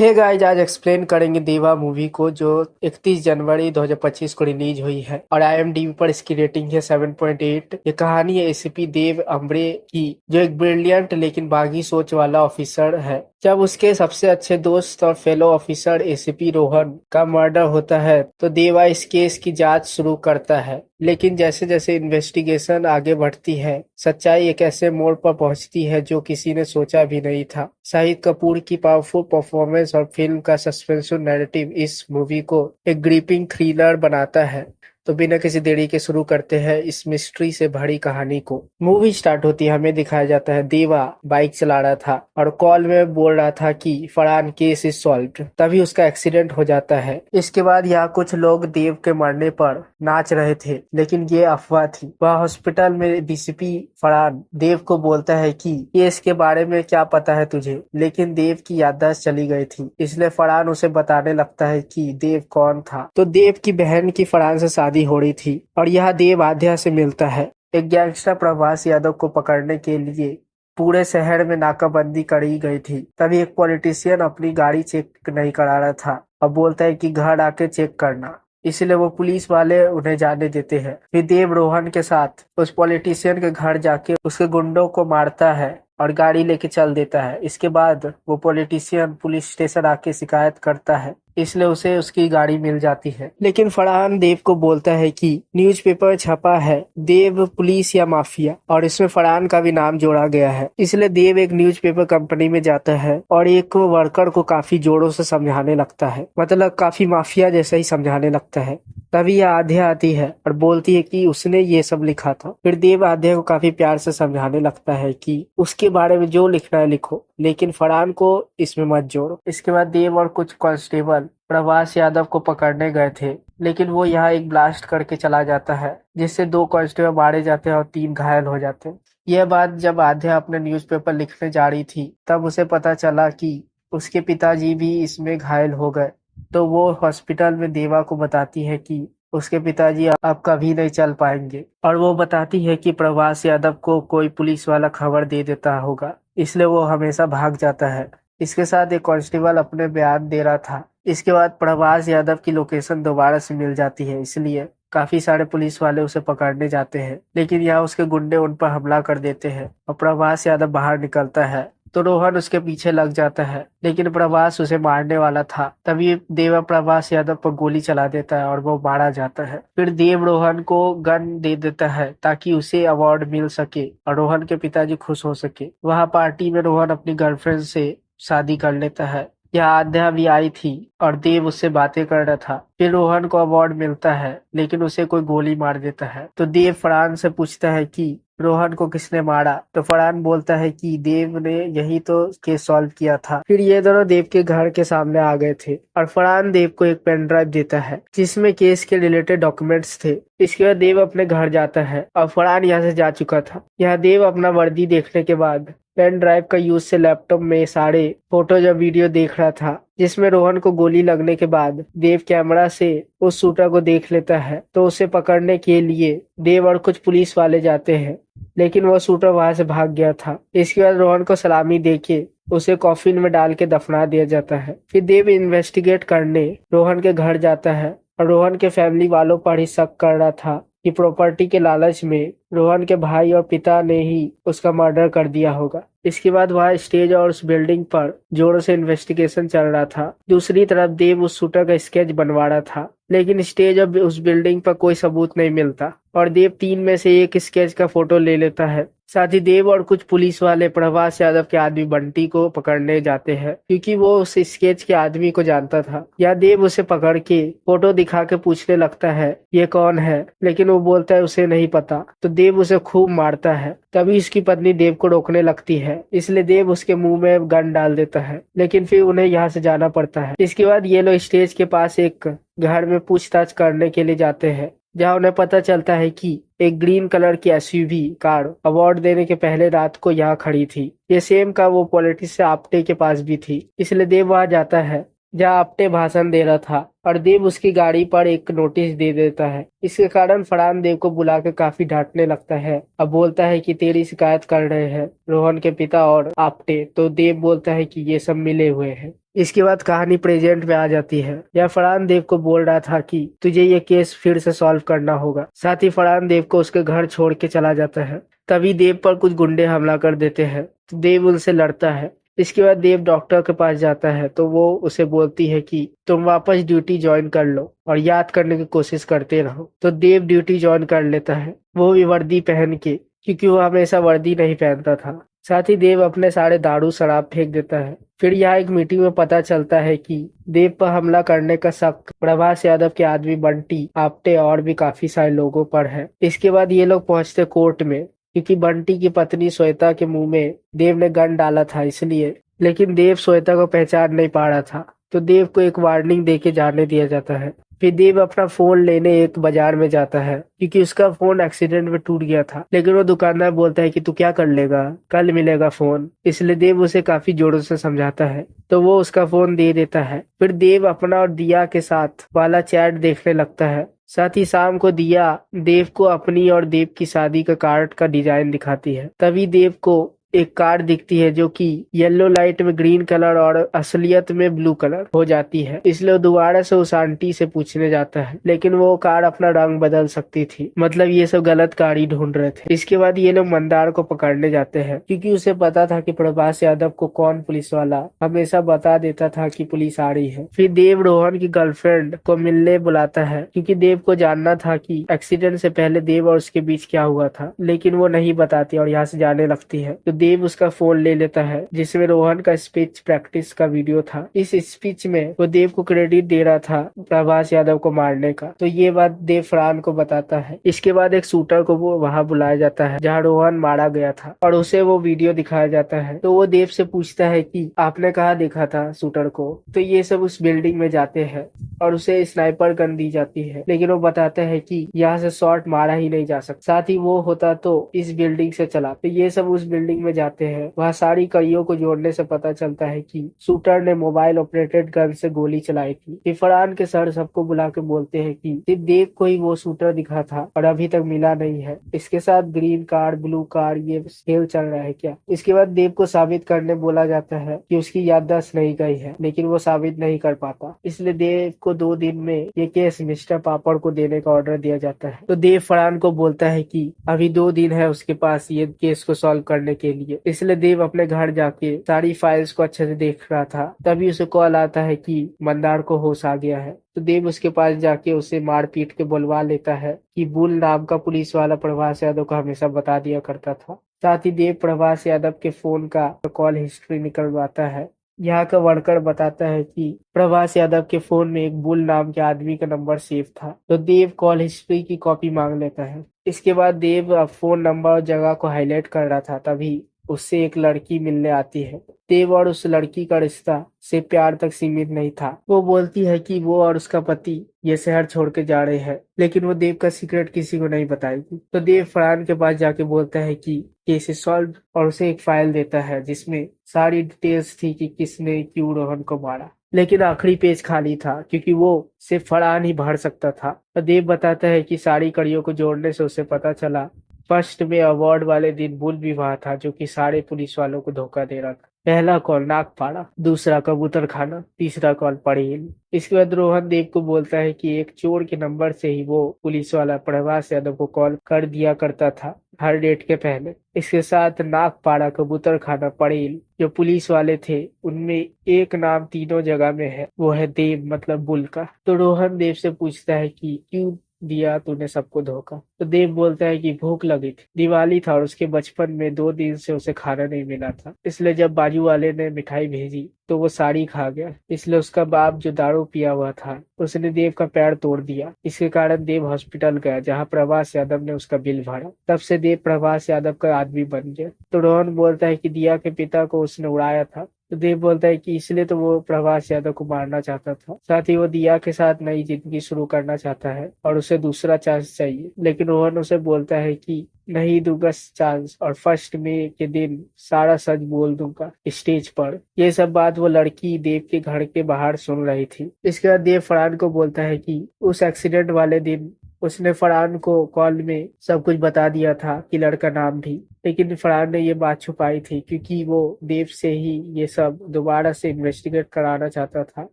Hey guys, आज explain करेंगे देवा मूवी को जो 31 जनवरी 2025 को रिलीज हुई है और IMDb पर इसकी रेटिंग है 7.8। ये कहानी है एसीपी देव अम्बरे की, जो एक ब्रिलियंट लेकिन बागी सोच वाला ऑफिसर है। जब उसके सबसे अच्छे दोस्त और फेलो ऑफिसर एसीपी रोहन का मर्डर होता है तो देवा इस केस की जांच शुरू करता है। लेकिन जैसे जैसे इन्वेस्टिगेशन आगे बढ़ती है, सच्चाई एक ऐसे मोड़ पर पहुंचती है जो किसी ने सोचा भी नहीं था। शाहिद कपूर की पावरफुल परफॉर्मेंस और फिल्म का सस्पेंशन नैरेटिव इस मूवी को एक ग्रिपिंग थ्रिलर बनाता है। तो बिना किसी देरी के शुरू करते हैं इस मिस्ट्री से भरी कहानी को। मूवी स्टार्ट होती है, हमें दिखाया जाता है देवा बाइक चला रहा था और कॉल में बोल रहा था कि फरहान केस इज सॉल्व्ड। तभी उसका एक्सीडेंट हो जाता है। इसके बाद यहाँ कुछ लोग देव के मरने पर नाच रहे थे, लेकिन ये अफवाह थी। वह हॉस्पिटल में डीसीपी फरहान देव को बोलता है कि केस के बारे में क्या पता है तुझे, लेकिन देव की याददाश्त चली गई थी। इसलिए फरहान उसे बताने लगता है कि देव कौन था। तो देव की बहन की फरहान से शादी हो रही थी और यह देव आध्या से मिलता है। एक गैंगस्टर प्रभास यादव को पकड़ने के लिए पूरे शहर में नाकाबंदी करी गई थी। तभी एक पॉलिटिशियन अपनी गाड़ी चेक नहीं करा रहा था और बोलता है कि घर आके चेक करना। इसलिए वो पुलिस वाले उन्हें जाने देते हैं। फिर देव रोहन के साथ उस पॉलिटिशियन के घर जाके उसके गुंडों को मारता है और गाड़ी लेके चल देता है। इसके बाद वो पॉलिटिशियन पुलिस स्टेशन आके शिकायत करता है, इसलिए उसे उसकी गाड़ी मिल जाती है। लेकिन फरहान देव को बोलता है कि न्यूज़पेपर छपा है देव पुलिस या माफिया, और इसमें फरहान का भी नाम जोड़ा गया है। इसलिए देव एक न्यूज़पेपर कंपनी में जाता है और एक वर्कर को काफी जोरों से समझाने लगता है, मतलब काफी माफिया जैसा ही समझाने लगता है। तभी यह आध्या आती है और बोलती है कि उसने ये सब लिखा था। फिर देव आध्या को काफी प्यार से समझाने लगता है कि उसके बारे में जो लिखना है लिखो, लेकिन फरहान को इसमें मत जोड़ो। इसके बाद देव और कुछ कांस्टेबल प्रभास यादव को पकड़ने गए थे, लेकिन वो यहाँ एक ब्लास्ट करके चला जाता है, जिससे 2 कांस्टेबल मारे जाते हैं और 3 घायल हो जाते हैं। यह बात जब आध्या अपने न्यूज़पेपर लिखने जा रही थी, तब उसे पता चला कि उसके पिताजी भी इसमें घायल हो गए। तो वो हॉस्पिटल में देवा को बताती है कि उसके पिताजी अब कभी नहीं चल पाएंगे, और वो बताती है कि प्रभास यादव को कोई पुलिस वाला खबर दे देता होगा, इसलिए वो हमेशा भाग जाता है। इसके साथ एक कांस्टेबल अपने बयान दे रहा था। इसके बाद प्रभास यादव की लोकेशन दोबारा से मिल जाती है, इसलिए काफी सारे पुलिस वाले उसे पकड़ने जाते हैं, लेकिन यहाँ उसके गुंडे उन पर हमला कर देते हैं और प्रभास यादव बाहर निकलता है। तो रोहन उसके पीछे लग जाता है, लेकिन प्रभास उसे मारने वाला था। तभी देवा प्रभास यादव पर गोली चला देता है और वो मारा जाता है। फिर देव रोहन को गन दे देता है ताकि उसे अवार्ड मिल सके और रोहन के पिताजी खुश हो सके। वहाँ पार्टी में रोहन अपनी गर्लफ्रेंड से शादी कर लेता है। यहाँ आध्या भी आई थी और देव उससे बातें कर रहा था। फिर रोहन को अवार्ड मिलता है, लेकिन उसे कोई गोली मार देता है। तो देव फरहान से पूछता है कि रोहन को किसने मारा। तो फरहान बोलता है कि देव ने यही तो केस सॉल्व किया था। फिर ये दोनों देव के घर के सामने आ गए थे और फरहान देव को एक पेन ड्राइव देता है जिसमें केस के रिलेटेड डॉक्यूमेंट्स थे। इसके बाद देव अपने घर जाता है और फरहान यहाँ से जा चुका था। यहाँ देव अपना वर्दी देखने के बाद पेन ड्राइव का यूज से लैपटॉप में सारे फोटोज और वीडियो देख रहा था, जिसमें रोहन को गोली लगने के बाद देव कैमरा से उस शूटर को देख लेता है। तो उसे पकड़ने के लिए देव और कुछ पुलिस वाले जाते हैं, लेकिन वो शूटर वहां से भाग गया था। इसके बाद रोहन को सलामी देके उसे कॉफिन में डाल के दफना दिया जाता है। फिर देव इन्वेस्टिगेट करने रोहन के घर जाता है और रोहन के फैमिली वालों पर ही शक कर रहा था कि प्रॉपर्टी के लालच में रोहन के भाई और पिता ने ही उसका मर्डर कर दिया होगा। इसके बाद वहाँ स्टेज और उस बिल्डिंग पर जोरों से इन्वेस्टिगेशन चल रहा था। दूसरी तरफ देव उस शूटर का स्केच बनवा रहा था, लेकिन स्टेज और उस बिल्डिंग पर कोई सबूत नहीं मिलता और देव 3 में से एक स्केच का फोटो ले लेता है। साथ ही देव और कुछ पुलिस वाले प्रभास यादव के आदमी बंटी को पकड़ने जाते हैं, क्योंकि वो उस स्केच के आदमी को जानता था। या देव उसे पकड़ के फोटो दिखा के पूछने लगता है ये कौन है, लेकिन वो बोलता है उसे नहीं पता। तो देव उसे खूब मारता है। तभी उसकी पत्नी देव को रोकने लगती है, इसलिए देव उसके मुंह में गन डाल देता है, लेकिन फिर उन्हें यहाँ से जाना पड़ता है। इसके बाद ये लोग स्टेज के पास एक घर में पूछताछ करने के लिए जाते हैं, जहाँ उन्हें पता चलता है कि एक ग्रीन कलर की एसयूवी कार अवार्ड देने के पहले रात को यहाँ खड़ी थी। ये सेम कार वो पॉलिटिशियन आप्टे के पास भी थी, इसलिए देव वहाँ जाता है जहाँ आप्टे भाषण दे रहा था और देव उसकी गाड़ी पर एक नोटिस दे देता है। इसके कारण फरहान देव को बुला के काफी डांटने लगता है। अब बोलता है कि तेरी शिकायत कर रहे हैं रोहन के पिता और आप्टे। तो देव बोलता है कि ये सब मिले हुए हैं। इसके बाद कहानी प्रेजेंट में आ जाती है। यह फरहान देव को बोल रहा था कि तुझे ये केस फिर से सॉल्व करना होगा। साथ ही फरहान देव को उसके घर छोड़ के चला जाता है। तभी देव पर कुछ गुंडे हमला कर देते हैं तो देव उनसे लड़ता है। इसके बाद देव डॉक्टर के पास जाता है तो वो उसे बोलती है कि तुम वापस ड्यूटी ज्वाइन कर लो और याद करने की कोशिश करते रहो। तो देव ड्यूटी ज्वाइन कर लेता है, वो भी वर्दी पहन के, क्योंकि वो हमेशा वर्दी नहीं पहनता था। साथ ही देव अपने सारे दारू शराब फेंक देता है। फिर यहाँ एक मीटिंग में पता चलता है कि देव पर हमला करने का शक प्रभास यादव के आदमी बंटी, आप्टे और भी काफी सारे लोगों पर है। इसके बाद ये लोग पहुंचते कोर्ट में, क्योंकि बंटी की पत्नी श्वेता के मुंह में देव ने गन डाला था इसलिए, लेकिन देव श्वेता को पहचान नहीं पा रहा था तो देव को एक वार्निंग देके जाने दिया जाता है। फिर देव अपना फोन लेने एक बाजार में जाता है, क्योंकि उसका फोन एक्सीडेंट में टूट गया था। लेकिन वो दुकानदार बोलता है कि तू क्या कर लेगा, कल मिलेगा फोन। इसलिए देव उसे काफी जोरों से समझाता है तो वो उसका फोन दे देता है। फिर देव अपना और दिया के साथ वाला चैट देखने लगता है। साथ ही शाम को दिया देव को अपनी और देव की शादी का कार्ड का डिजाइन दिखाती है। तभी देव को एक कार दिखती है जो कि येलो लाइट में ग्रीन कलर और असलियत में ब्लू कलर हो जाती है। इसलिए वो दोबारा से उस आंटी से पूछने जाता है, लेकिन वो कार अपना रंग बदल सकती थी। मतलब ये सब गलत कार ही ढूंढ रहे थे। इसके बाद ये लोग मंदार को पकड़ने जाते हैं, क्योंकि उसे पता था कि प्रभास यादव को कौन पुलिस वाला हमेशा बता देता था कि पुलिस आ रही है। फिर देव रोहन की गर्लफ्रेंड को मिलने बुलाता है, क्योंकि देव को जानना था कि एक्सीडेंट से पहले देव और उसके बीच क्या हुआ था, लेकिन वो नहीं बताती और यहाँ से जाने लगती है। तो देव उसका फोन ले लेता है जिसमें रोहन का स्पीच प्रैक्टिस का वीडियो था। इस स्पीच में वो देव को क्रेडिट दे रहा था प्रभास यादव को मारने का। तो ये बात देव फरहान को बताता है। इसके बाद एक शूटर को वो वहां बुलाया जाता है जहां रोहन मारा गया था और उसे वो वीडियो दिखाया जाता है। तो वो देव से पूछता है कि आपने कहाँ देखा था शूटर को। तो ये सब उस बिल्डिंग में जाते हैं और उसे स्नाइपर गन दी जाती है, लेकिन वो बताता है कि यहाँ से शॉट मारा ही नहीं जा सकता। साथ ही वो होता तो इस बिल्डिंग से चला। तो ये सब उस बिल्डिंग में जाते हैं। वहाँ सारी कड़ियों को जोड़ने से पता चलता है कि शूटर ने मोबाइल ऑपरेटेड गन से गोली चलाई थी। फिर फरहान के सर सबको बुला के बोलते हैं कि सिर्फ देव को ही वो शूटर दिखा था और अभी तक मिला नहीं है। इसके साथ ग्रीन कार ब्लू कार ये खेल चल रहा है क्या। इसके बाद देव को साबित करने बोला जाता है कि उसकी याददाश्त नहीं गई है, लेकिन वो साबित नहीं कर पाता। इसलिए देव को 2 दिन में ये केस मिस्टर पापड़ को देने का ऑर्डर दिया जाता है। तो देव फरहान को बोलता है कि अभी 2 दिन है उसके पास ये केस को सॉल्व करने के लिए। इसलिए देव अपने घर जाके सारी फाइल्स को अच्छे से देख रहा था। तभी उसे कॉल आता है कि मंदार को होश आ गया है। तो देव उसके पास जाके उसे मार पीट के बुलवा लेता है कि बुल नाम का पुलिस वाला प्रभास यादव को हमेशा बता दिया करता था। साथ ही देव प्रभास यादव के फोन का कॉल हिस्ट्री निकलवाता है। यहाँ का वर्कर बताता है कि प्रभास यादव के फोन में एक बुल नाम के आदमी का नंबर सेव था। तो देव कॉल हिस्ट्री की कॉपी मांग लेता है। इसके बाद देव फोन नंबर और जगह को हाईलाइट कर रहा था, तभी उससे एक लड़की मिलने आती है। देव और उस लड़की का रिश्ता सिर्फ प्यार तक सीमित नहीं था। वो बोलती है कि वो और उसका पति ये शहर छोड़ के जा रहे हैं, लेकिन वो देव का सीक्रेट किसी को नहीं बताएगी। तो देव फरहान के पास जाके बोलता है कि केस इज सॉल्व और उसे एक फाइल देता है जिसमें सारी डिटेल्स थी कि किसने क्यों रोहन को मारा। लेकिन आखिरी पेज खाली था, क्योंकि वो सिर्फ फरहान ही भर सकता था। तो देव बताता है कि सारी कड़ियों को जोड़ने से उसे पता चला फर्स्ट में अवार्ड वाले दिन बुल भी वहां था, जो कि सारे पुलिस वालों को धोखा दे रहा था। पहला कॉल नागपाड़ा, दूसरा कबूतर खाना, तीसरा कॉल पड़ेल। इसके बाद रोहन देव को बोलता है कि एक चोर के नंबर से ही वो पुलिस वाला प्रभास यादव को कॉल कर दिया करता था हर डेट के पहले। इसके साथ नागपाड़ा, कबूतर खाना, पड़ेल जो पुलिस वाले थे उनमें एक नाम तीनों जगह में है, वो है देव मतलब बुल का। तो रोहन देव से पूछता है कि क्यों दिया तूने सबको धोखा। तो देव बोलता है कि भूख लगी थी, दिवाली था और उसके बचपन में 2 दिन से उसे खाना नहीं मिला था। इसलिए जब बाजू वाले ने मिठाई भेजी तो वो सारी खा गया। इसलिए उसका बाप जो दारू पिया हुआ था उसने देव का पैर तोड़ दिया। इसके कारण देव हॉस्पिटल गया, जहाँ प्रभास यादव ने उसका बिल भरा। तब से देव प्रभास यादव का आदमी बन गया। तो रोहन बोलता है कि दिया के पिता को उसने उड़ाया था। तो देव बोलता है कि इसलिए तो वो प्रभास यादव को मारना चाहता था। साथ ही वो दिया के साथ नई जिंदगी शुरू करना चाहता है और उसे दूसरा चांस चाहिए। लेकिन रोहन उसे बोलता है कि नहीं दूंगा चांस, और 1 मई के दिन सारा सच बोल दूंगा स्टेज पर। ये सब बात वो लड़की देव के घर के बाहर सुन रही थी। इसके बाद देव फरहान को बोलता है कि उस एक्सीडेंट वाले दिन उसने फरहान को कॉल में सब कुछ बता दिया था, किलर का नाम भी। लेकिन फरहान ने ये बात छुपाई थी क्योंकि वो देव से ही ये सब दोबारा से इन्वेस्टिगेट कराना चाहता था।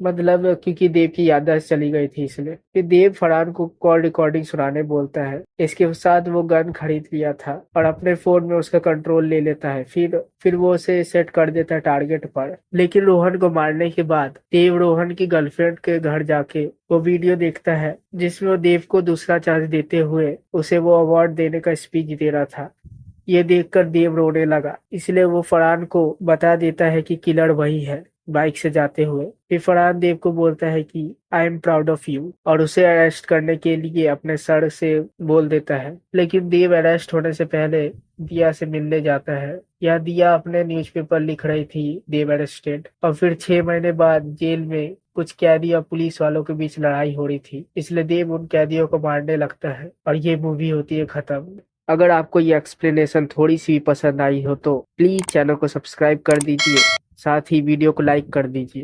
मतलब क्योंकि देव की याददाश्त चली गई थी इसलिए। फिर देव फरहान को कॉल रिकॉर्डिंग सुनाने बोलता है। इसके साथ वो गन खरीद लिया था और अपने फोन में उसका कंट्रोल ले लेता है। फिर वो उसे सेट कर देता है टारगेट पर। लेकिन रोहन को मारने के बाद देव रोहन की गर्लफ्रेंड के घर जाके वो वीडियो देखता है जिसमें वो देव को दूसरा चांस देते हुए उसे वो अवार्ड देने का स्पीच दे रहा था। ये देखकर देव रोने लगा, इसलिए वो फरहान को बता देता है कि किलर वही है बाइक से जाते हुए। फिर फरहान देव को बोलता है कि I am proud of you और उसे अरेस्ट करने के लिए अपने सर से बोल देता है। लेकिन देव अरेस्ट होने से पहले दिया से मिलने जाता है। यह दिया अपने न्यूज़पेपर लिख रही थी देव अरेस्टेड। और फिर 6 महीने बाद जेल में कुछ कैदी और पुलिस वालों के बीच लड़ाई हो रही थी, इसलिए देव उन कैदियों को मारने लगता है और ये मूवी होती है खत्म। अगर आपको ये एक्सप्लेनेशन थोड़ी सी भी पसंद आई हो तो प्लीज चैनल को सब्सक्राइब कर दीजिए, साथ ही वीडियो को लाइक कर दीजिए।